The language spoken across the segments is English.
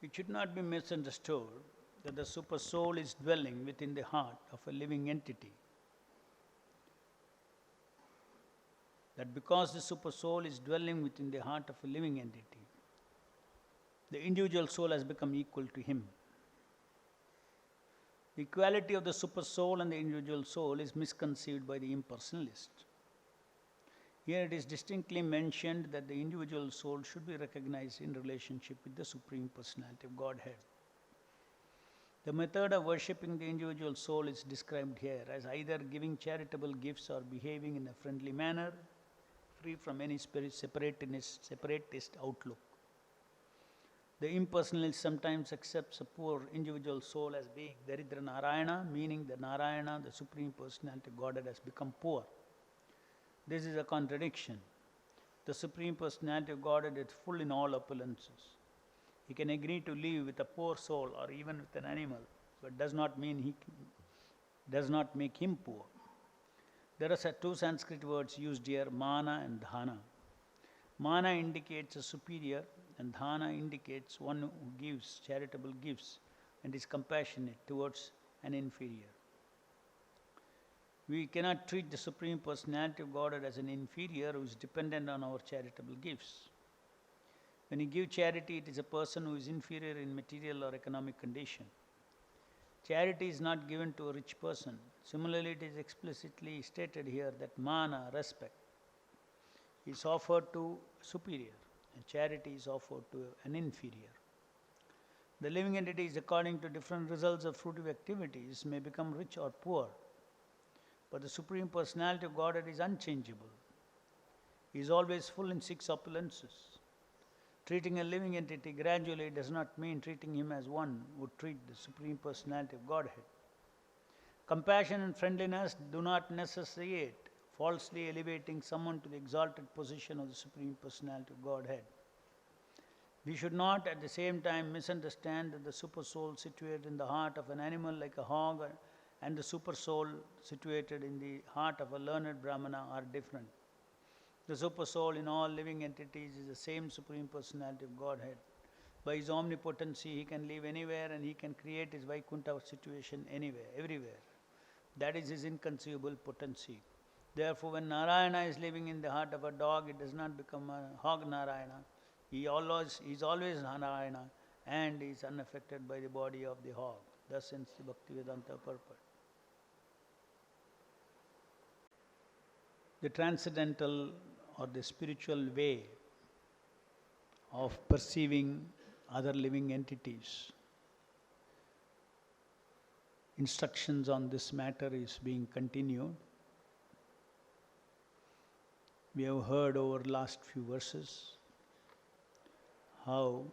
It should not be misunderstood that the super soul is dwelling within the heart of a living entity. That because the super soul is dwelling within the heart of a living entity, the individual soul has become equal to him. The equality of the super soul and the individual soul is misconceived by the impersonalist. Here it is distinctly mentioned that the individual soul should be recognized in relationship with the Supreme Personality of Godhead. The method of worshipping the individual soul is described here as either giving charitable gifts or behaving in a friendly manner, free from any separatist outlook. The impersonalist sometimes accepts a poor individual soul as being Daridra Narayana, meaning that Narayana, the Supreme Personality of Godhead, has become poor. This is a contradiction. The Supreme Personality of Godhead is full in all opulences. He can agree to live with a poor soul or even with an animal, but does not make him poor. There are two Sanskrit words used here, mana and dhana. Mana indicates a superior and dhana indicates one who gives charitable gifts and is compassionate towards an inferior. We cannot treat the Supreme Personality of Godhead as an inferior who is dependent on our charitable gifts. When you give charity, it is a person who is inferior in material or economic condition. Charity is not given to a rich person. Similarly, it is explicitly stated here that mana, respect, is offered to superior and charity is offered to an inferior. The living entities, according to different results of fruitive activities, may become rich or poor, but the Supreme Personality of Godhead is unchangeable. He is always full in six opulences. Treating a living entity gradually does not mean treating him as one would treat the Supreme Personality of Godhead. Compassion and friendliness do not necessitate falsely elevating someone to the exalted position of the Supreme Personality of Godhead. We should not at the same time misunderstand that the super soul situated in the heart of an animal like a hog and the super soul situated in the heart of a learned Brahmana are different. The super soul in all living entities is the same Supreme Personality of Godhead. By his omnipotency, he can live anywhere and he can create his Vaikuntha situation anywhere, everywhere. That is his inconceivable potency. Therefore, when Narayana is living in the heart of a dog, it does not become a hog Narayana. He is always Narayana and is unaffected by the body of the hog. Thus ends the Bhaktivedanta purport. The transcendental or the spiritual way of perceiving other living entities. Instructions on this matter is being continued. We have heard over last few verses how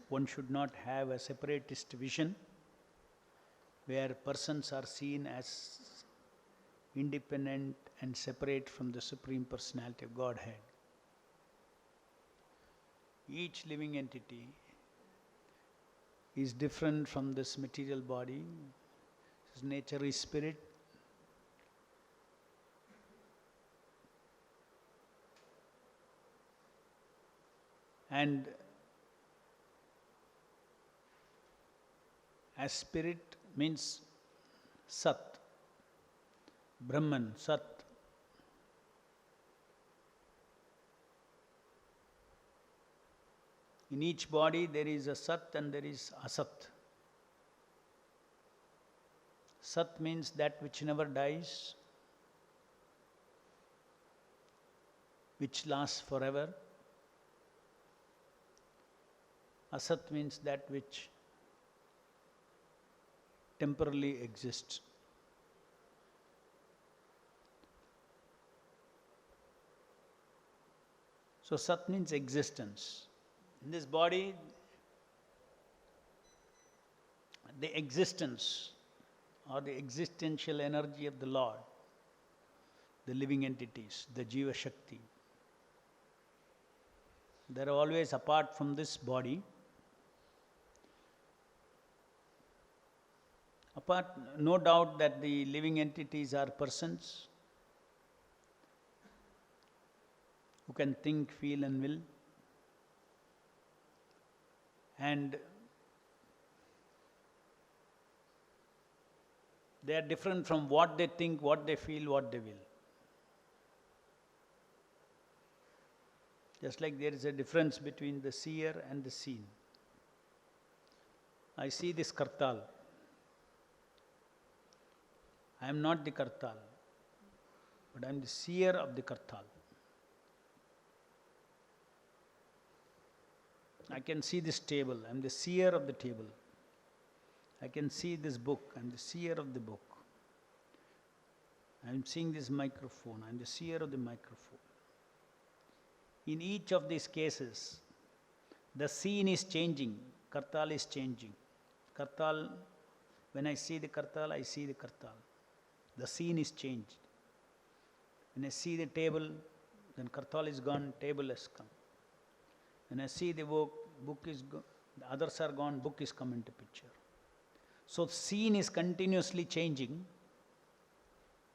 one should not have a separatist vision where persons are seen as independent and separate from the Supreme Personality of Godhead. Each living entity is different from this material body. His nature is spirit. And as spirit means Sat, Brahman, Sat. In each body there is a Sat and there is Asat. Sat means that which never dies, which lasts forever. Asat means that which temporarily exists. So Sat means existence. In this body, the existence or the existential energy of the Lord, the living entities, the Jiva Shakti, they are always apart from this body. Apart, no doubt that the living entities are persons who can think, feel and will. and they are different from what they think, what they feel, what they will. Just like there is a difference between the seer and the seen. I see this kartal. I am not the kartal, but I am the seer of the kartal. I can see this table. I am the seer of the table. I can see this book. I am the seer of the book. I am seeing this microphone. I am the seer of the microphone. In each of these cases, the scene is changing. Kartal is changing. Kartal, when I see the kartal, I see the kartal. The scene is changed. When I see the table, then kartal is gone, table has come. When I see the book, book is gone, the others are gone, book is come into picture. So scene is continuously changing,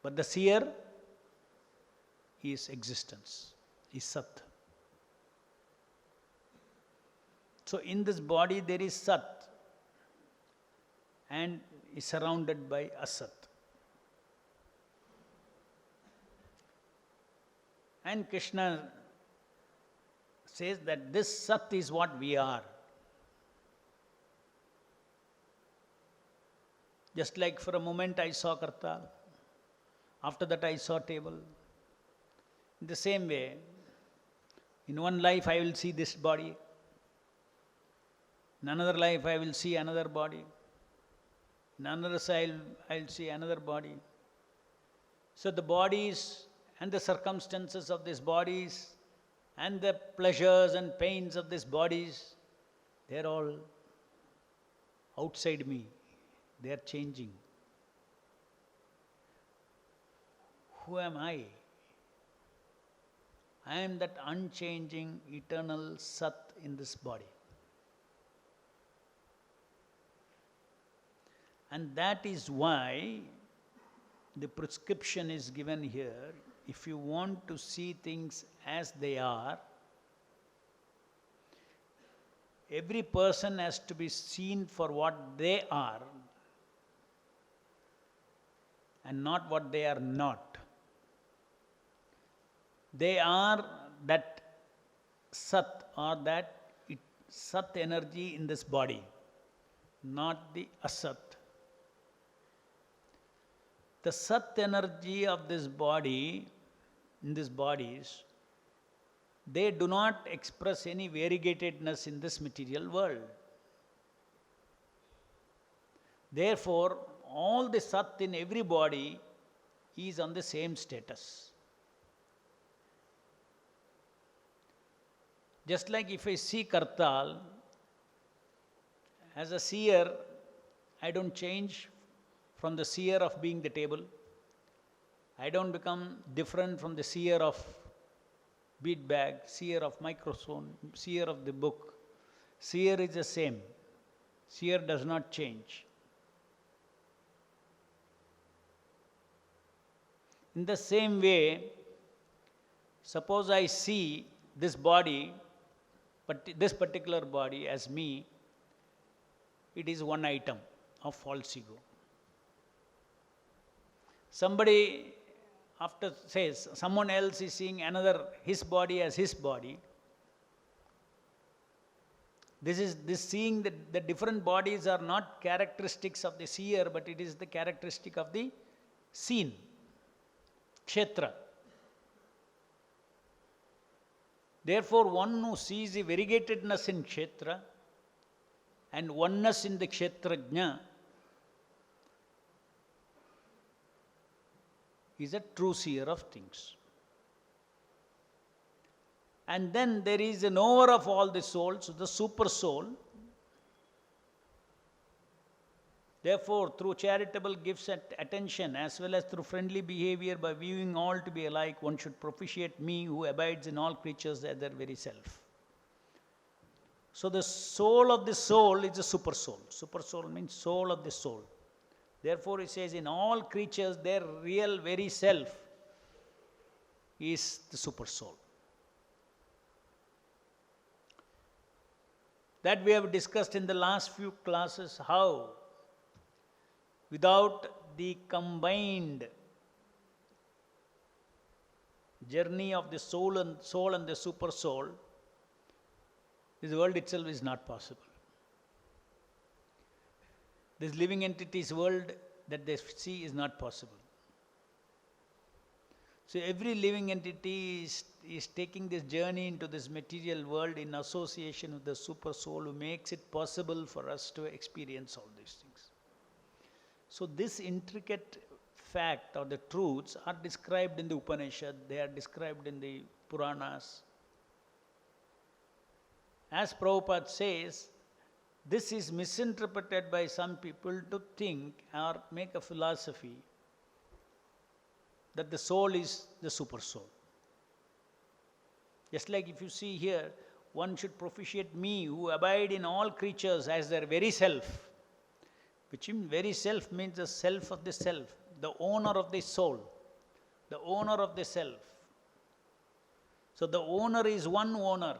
but the seer is existence, is Sat. So in this body there is Sat and is surrounded by Asat. And Krishna says that this Sat is what we are. Just like for a moment I saw kartal, after that I saw table. In the same way, in one life I will see this body, in another life I will see another body, in another side I will see another body. So the bodies and the circumstances of these bodies and the pleasures and pains of these bodies, they are all outside me. They are changing. Who am I? I am that unchanging, eternal Sat in this body. And that is why the prescription is given here. If you want to see things as they are, every person has to be seen for what they are and not what they are not. They are that Sat or that Sat energy in this body, not the Asat. The Sat energy of this body, in these bodies, they do not express any variegatedness in this material world. Therefore, all the Sat in every body is on the same status. Just like if I see kartal, as a seer, I don't change from the seer of being the table. I don't become different from the seer of bead bag, seer of microphone, seer of the book. Seer is the same. Seer does not change. In the same way, suppose I see this body, but this particular body as me, it is one item of false ego. Somebody after says, someone else is seeing another, his body as his body. This seeing the different bodies are not characteristics of the seer, but it is the characteristic of the seen, kshetra. Therefore, one who sees the variegatedness in kshetra and oneness in the kshetrajna is a true seer of things. And then there is a knower of all the souls, the super soul. Therefore, through charitable gifts and attention, as well as through friendly behavior, by viewing all to be alike, one should propitiate me who abides in all creatures as their very self. So the soul of the soul is a super soul. Super soul means soul of the soul. Therefore, it says in all creatures, their real very self is the super soul. That we have discussed in the last few classes, how without the combined journey of the soul and the super soul, this world itself is not possible. This living entity's world that they see is not possible. So every living entity is taking this journey into this material world in association with the super soul who makes it possible for us to experience all these things. So this intricate fact or the truths are described in the Upanishad, they are described in the Puranas. As Prabhupada says, this is misinterpreted by some people to think or make a philosophy that the soul is the super soul. Just like if you see here, one should propitiate me who abide in all creatures as their very self, which in very self means the self of the self, the owner of the soul, the owner of the self. So the owner is one owner.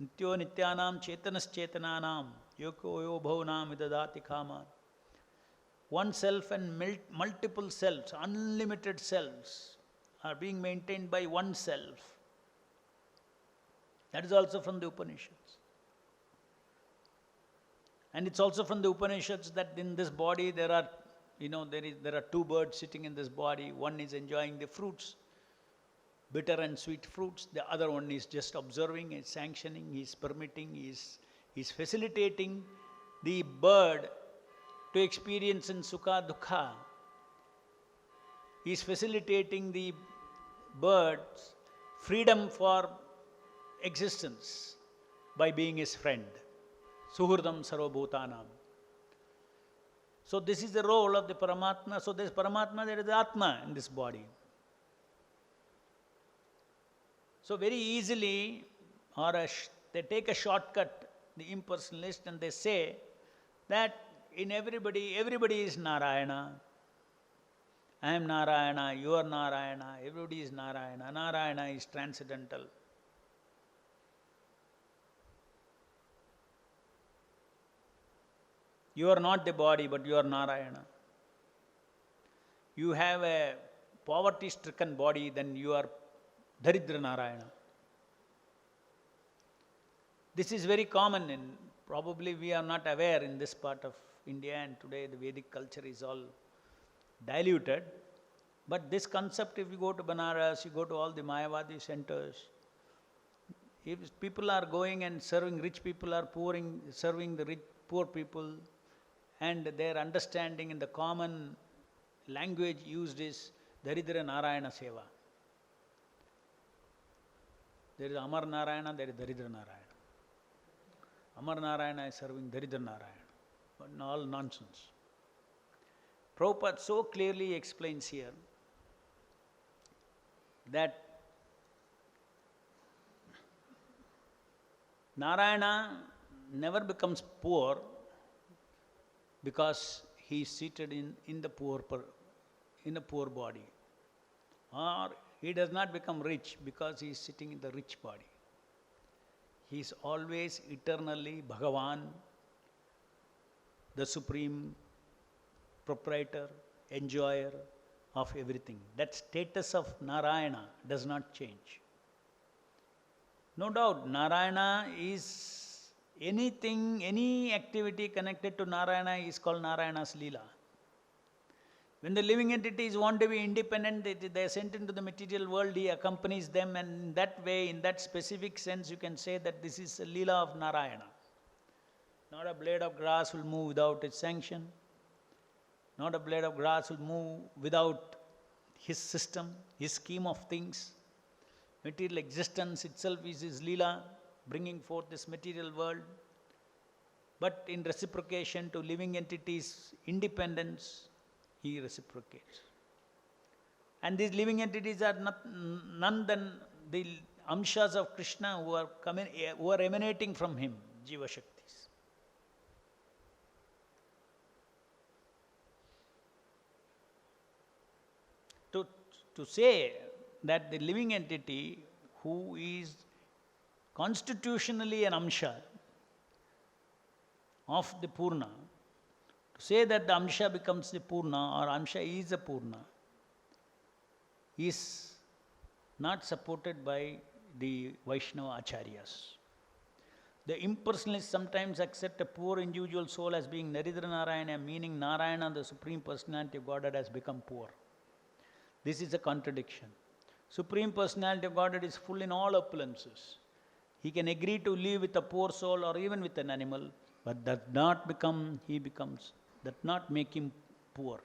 Nityo nityanam chetanas chetananam yoko yo bhavanam idadati kaman. One self and multiple selves, unlimited selves are being maintained by one self. That is also from the Upanishads. And it's also from the Upanishads that in this body there are, there are two birds sitting in this body. One is enjoying the fruits, bitter and sweet fruits. The other one is just observing, is sanctioning, is permitting, is facilitating the bird to experience in sukha dukha. He is facilitating the bird's freedom for existence by being his friend. Suhurdam sarvabhutanam. So this is the role of the Paramatma. So there is Paramatma, there is the Atma in this body. So very easily, they take a shortcut, the impersonalist, and they say that in everybody is Narayana. I am Narayana, you are Narayana, everybody is Narayana. Narayana is transcendental. You are not the body, but you are Narayana. You have a poverty-stricken body, then you are Daridra Narayana. This is very common in, probably we are not aware in this part of India, and today the Vedic culture is all diluted. But this concept, if you go to Banaras, you go to all the Mayavadi centers, if people are going and serving, rich people are serving the poor people, and their understanding in the common language used is Daridra Narayana Seva. There is Amar Narayana, there is Daridra Narayana. Amar Narayana is serving Daridra Narayana. But all nonsense. Prabhupada so clearly explains here that Narayana never becomes poor because he is seated in the poor body. Or he does not become rich because he is sitting in the rich body. He is always eternally Bhagavan, the supreme proprietor, enjoyer of everything. That status of Narayana does not change. No doubt, Narayana is anything, any activity connected to Narayana is called Narayana's Leela. When the living entities want to be independent, they are sent into the material world, he accompanies them, and in that way, in that specific sense, you can say that this is a Leela of Narayana. Not a blade of grass will move without its sanction. Not a blade of grass will move without his system, his scheme of things. Material existence itself is his Leela, bringing forth this material world. But in reciprocation to living entities' independence, he reciprocates. And these living entities are none than the amshas of Krishna who are emanating from him, Jiva Shaktis. To say that the living entity who is constitutionally an amsha of the Purna. To say that the Amsha becomes the Purna or Amsha is a Purna is not supported by the Vaishnava Acharyas. The impersonalists sometimes accept a poor individual soul as being Narendra Narayana, meaning Narayana, the Supreme Personality of Godhead, has become poor. This is a contradiction. Supreme Personality of Godhead is full in all opulences. He can agree to live with a poor soul or even with an animal, but that not make him poor.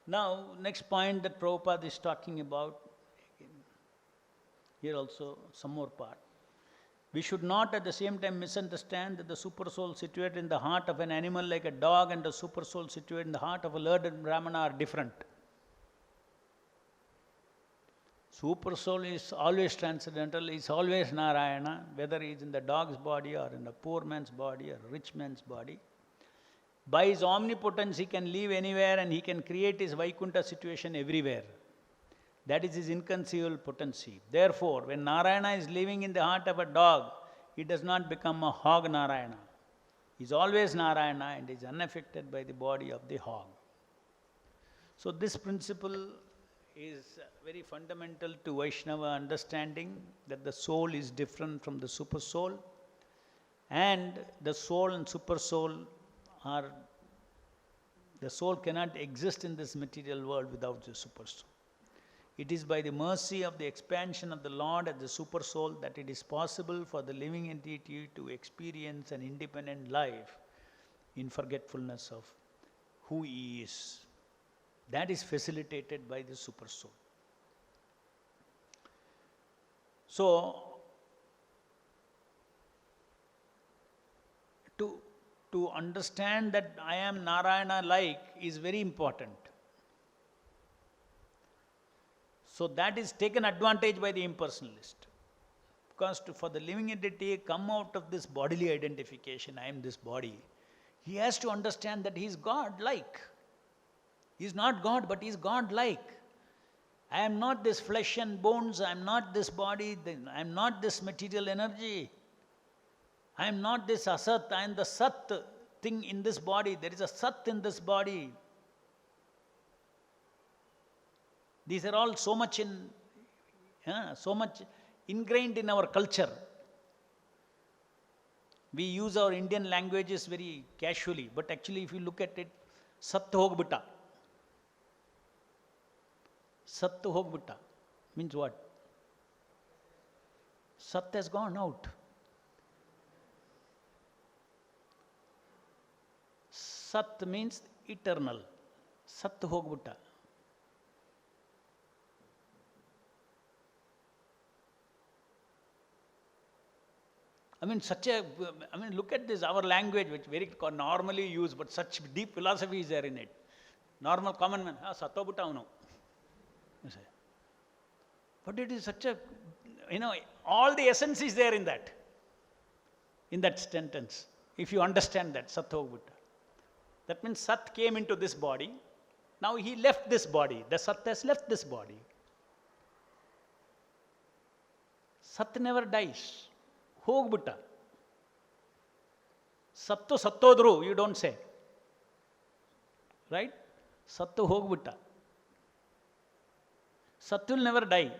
Now, next point that Prabhupada is talking about, here also some more part. We should not at the same time misunderstand that the super soul situated in the heart of an animal like a dog and the super soul situated in the heart of a learned Brahmana are different. Super soul is always transcendental, is always Narayana, whether he is in the dog's body or in a poor man's body or a rich man's body. By his omnipotence, he can live anywhere and he can create his Vaikuntha situation everywhere. That is his inconceivable potency. Therefore, when Narayana is living in the heart of a dog, he does not become a hog Narayana. He is always Narayana and is unaffected by the body of the hog. So this principle is very fundamental to Vaishnava understanding that the soul is different from the super soul, and the soul and super soul are, the soul cannot exist in this material world without the super soul. It is by the mercy of the expansion of the Lord as the super soul that it is possible for the living entity to experience an independent life in forgetfulness of who he is. That is facilitated by the super soul. So, to understand that I am Narayana-like is very important. So that is taken advantage by the impersonalist. Because for the living entity come out of this bodily identification, I am this body, he has to understand that he is God-like. He is not God, but he is God-like. I am not this flesh and bones, I am not this body, I am not this material energy. I am not this asat, I am the sat thing in this body. There is a sat in this body. These are all so much ingrained in our culture. We use our Indian languages very casually, but actually if you look at it, sat hogbutta. Sat hogbutta means what? Sat has gone out. Sat means eternal. Sat hogbutta. Look at this, our language, which very normally used, but such deep philosophy is there in it. Normal common man, sattobutta avunu. But it is such a, all the essence is there in that sentence. If you understand that, sattobutta. That means Sat came into this body. Now he left this body. The Sat has left this body. Sat never dies. Hogbutta. Sattu sattodru, you don't say. Right? Sattu hogbutta. Sat will never die.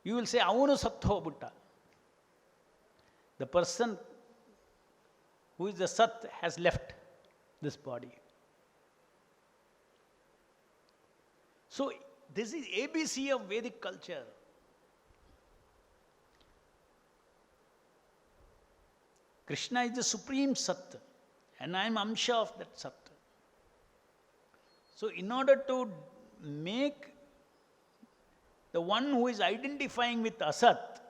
You will say, avunu Sat hogbutta. The person who is the Sat has left this body. So, this is ABC of Vedic culture. Krishna is the supreme Sat, and I am Amsha of that Sat. So, in order to make the one who is identifying with Asat,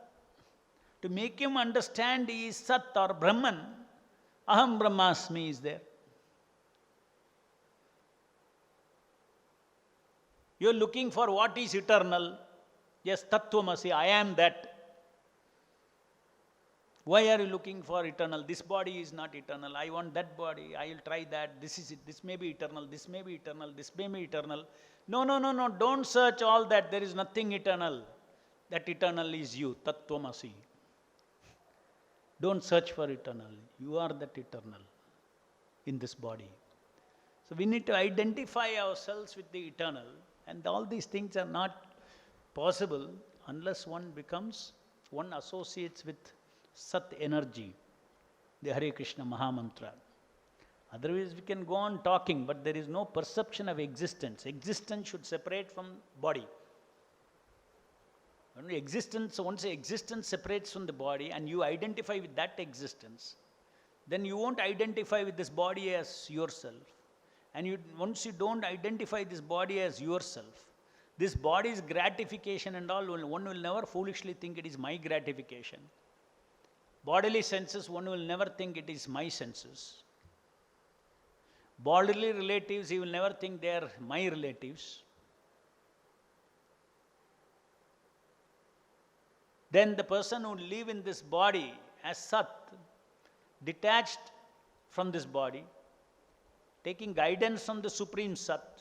to make him understand he is Sat or Brahman, Aham Brahmasmi is there. You are looking for what is eternal. Yes, Tattvamasi, I am that. Why are you looking for eternal? This body is not eternal. I want that body. I will try that. This is it. This may be eternal. This may be eternal. This may be eternal. No. Don't search all that. There is nothing eternal. that eternal is you, Tattvamasi. Don't search for eternal. You are that eternal in this body. So we need to identify ourselves with the eternal, and all these things are not possible unless one associates with Sat energy, the Hare Krishna Mahamantra. Otherwise we can go on talking, but there is no perception of existence. Existence should separate from body. Once existence separates from the body and you identify with that existence, then you won't identify with this body as yourself. And once you don't identify this body as yourself, this body's gratification and all, one will never foolishly think it is my gratification. Bodily senses, one will never think it is my senses. Bodily relatives, he will never think they are my relatives. Then the person who live in this body as Sat, detached from this body, taking guidance from the Supreme Sat,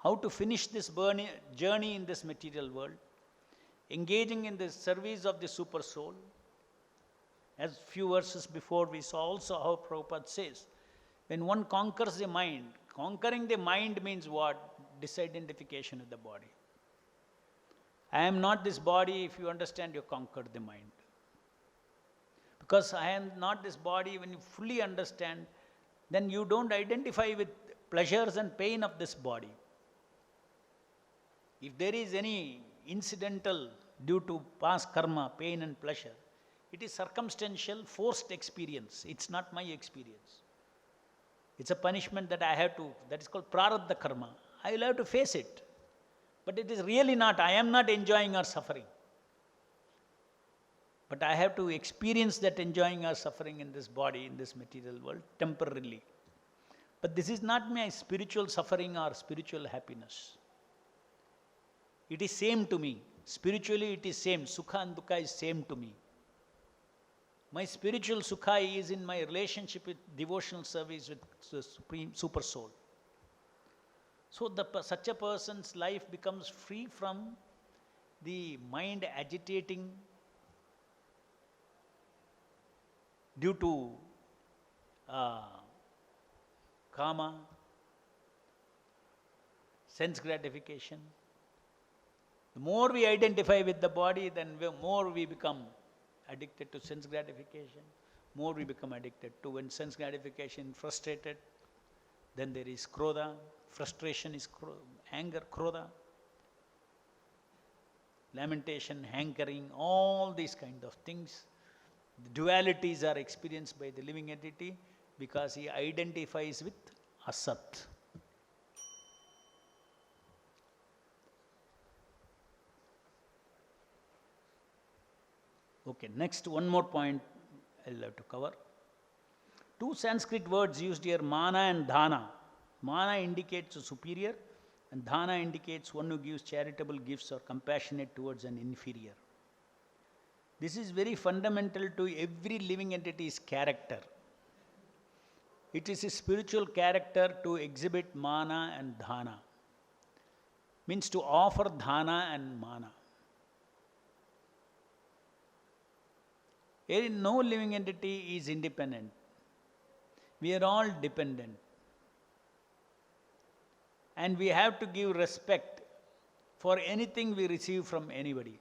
how to finish this journey in this material world, engaging in the service of the Super Soul. As few verses before we saw also how Prabhupada says, when one conquers the mind, conquering the mind means what? Disidentification of the body. I am not this body, if you understand, you conquered the mind. Because I am not this body, when you fully understand, then you don't identify with pleasures and pain of this body. If there is any incidental due to past karma, pain and pleasure, it is circumstantial, forced experience. It's not my experience. It's a punishment that I have to, that is called prarabdha karma. I will have to face it. But it is really not, I am not enjoying or suffering. But I have to experience that enjoying or suffering in this body, in this material world, temporarily. But this is not my spiritual suffering or spiritual happiness. It is same to me. Spiritually it is same. Sukha and dukkha is same to me. My spiritual sukha is in my relationship with devotional service with the Supreme Super Soul. So such a person's life becomes free from the mind agitating due to kama, sense gratification. The more we identify with the body, then the more we become addicted to sense gratification, more we become addicted to when sense gratification frustrated, then there is krodha, frustration is anger, krodha, lamentation, hankering, all these kind of things. The dualities are experienced by the living entity because he identifies with asat. Okay, next one more point I'll have to cover. Two Sanskrit words used here, mana and dhana. Mana indicates a superior and dhana indicates one who gives charitable gifts or compassionate towards an inferior. This is very fundamental to every living entity's character. It is a spiritual character to exhibit mana and dhana. Means to offer dhana and mana. No living entity is independent. We are all dependent. And we have to give respect for anything we receive from anybody.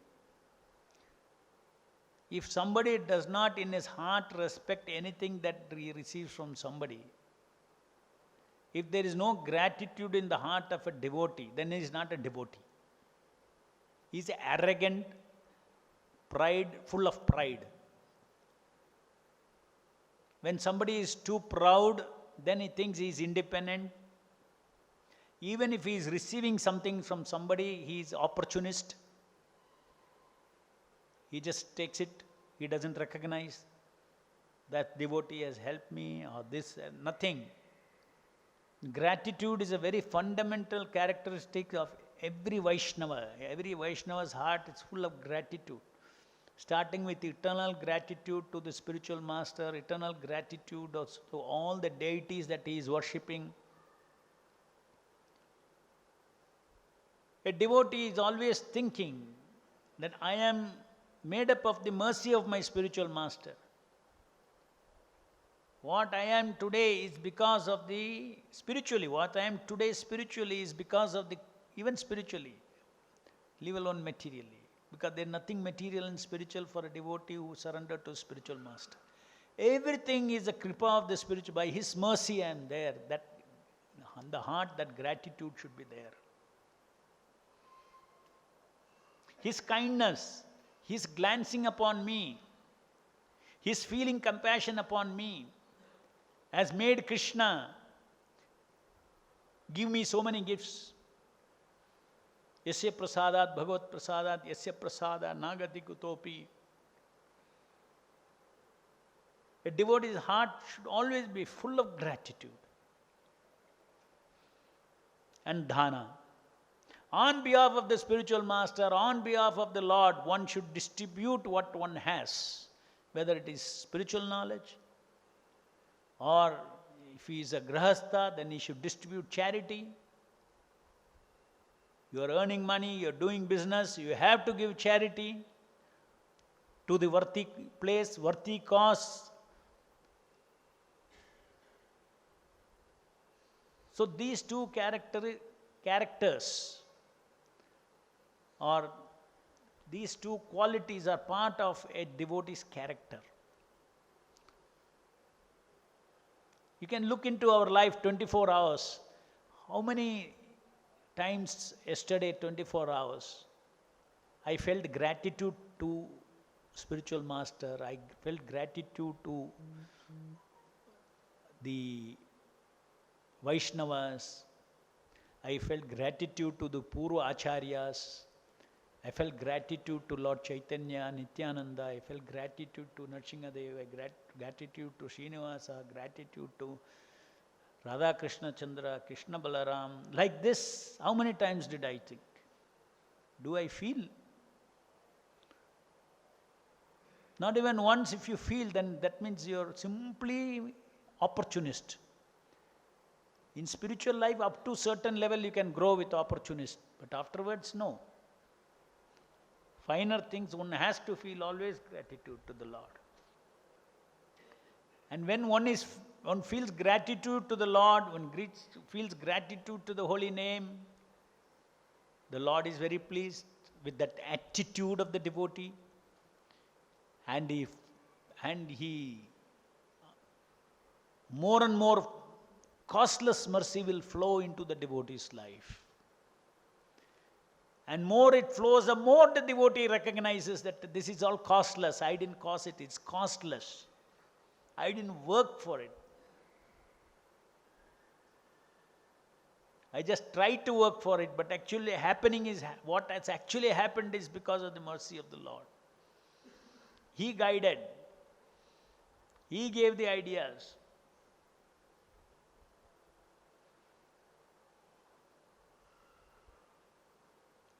If somebody does not in his heart respect anything that he receives from somebody, if there is no gratitude in the heart of a devotee, then he is not a devotee. He is arrogant, full of pride. When somebody is too proud, then he thinks he is independent. Even if he is receiving something from somebody, he is opportunist. He just takes it. He doesn't recognize that devotee has helped me or this, nothing. Gratitude is a very fundamental characteristic of every Vaishnava. Every Vaishnava's heart is full of gratitude. Starting with eternal gratitude to the spiritual master, eternal gratitude also to all the deities that he is worshipping. A devotee is always thinking that I am made up of the mercy of my spiritual master. What I am today is because of the spiritually. What I am today spiritually is because of the, even spiritually, leave alone materially. Because there is nothing material and spiritual for a devotee who surrendered to spiritual master. Everything is a kripa of the spiritual. By his mercy I am there. That on the heart, that gratitude should be there. His kindness, his glancing upon me, his feeling compassion upon me, has made Krishna give me so many gifts. Yasya prasadat bhagavat prasadat yasya prasada nagati kutopi. A devotee's heart should always be full of gratitude and dhana. On behalf of the spiritual master, on behalf of the Lord, one should distribute what one has, whether it is spiritual knowledge, or if he is a grahastha, then he should distribute charity. You are earning money, you are doing business, you have to give charity to the worthy place, worthy cause. So these two characters, or these two qualities are part of a devotee's character. You can look into our life 24 hours. How many times yesterday, 24 hours, I felt gratitude to spiritual master, I felt gratitude to the Vaishnavas, I felt gratitude to the Purva Acharyas, I felt gratitude to Lord Chaitanya, Nityananda, I felt gratitude to Narsingadeva, gratitude to Srinivasa, gratitude to Radha Krishna Chandra, Krishna Balaram. Like this, how many times did I think? Do I feel? Not even once. If you feel, then that means you're simply opportunist. In spiritual life, up to certain level you can grow with opportunist, but afterwards, no. Finer things, one has to feel always gratitude to the Lord. And when one feels gratitude to the Lord, one feels gratitude to the holy name, the Lord is very pleased with that attitude of the devotee, and he more and more costless mercy will flow into the devotee's life. And more it flows, the more the devotee recognizes that this is all costless. I didn't cause it, it's costless. I didn't work for it. I just tried to work for it, but actually happening is, what has actually happened is because of the mercy of the Lord. He guided. He gave the ideas.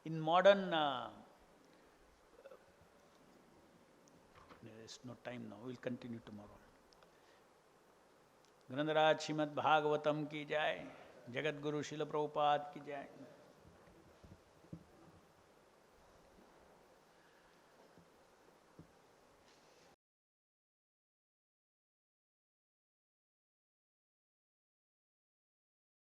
In modern, there is no time now, we will continue tomorrow. Grandaraj Srimad Bhagavatam ki jai, Jagat Guru Srila Prabhupada ki jai.